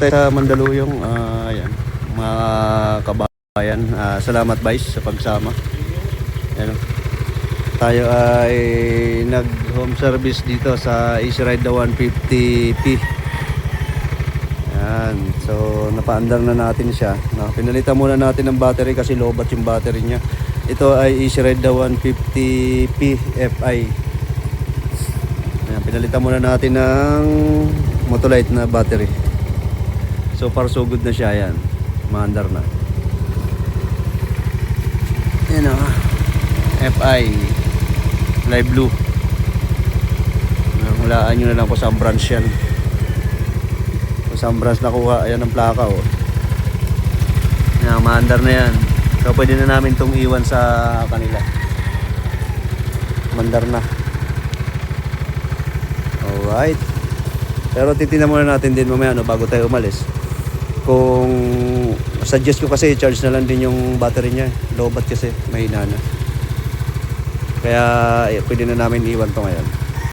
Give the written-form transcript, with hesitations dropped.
Sa Mandaluyong, ayan, mga kabayan, salamat Vice sa pagsama. Ayan, tayo ay nag home service dito sa Easy Ride the 150P. Ayan, so napaandar na natin siya. Pinalitan muna natin ng battery kasi lobat yung battery niya. Ito ay Easy Ride the 150P FI. Ayan, pinalitan muna natin ng Motolite na battery. So far so good na siya. Yan, maandar na. Yan o, FI light blue. Hulaan nyo na lang kung saan branch yan, kung saan branch nakuha. Ayan ang plaka o. Yan, maandar na yan. So pwede na namin itong iwan sa kanila. Maandar na. Alright, pero titignan muna natin din mamaya bago tayo umalis. Kung suggest ko kasi charge na lang din yung battery niya. Low bat kasi, mahina na. Kaya pwede na namin iwan to ngayon.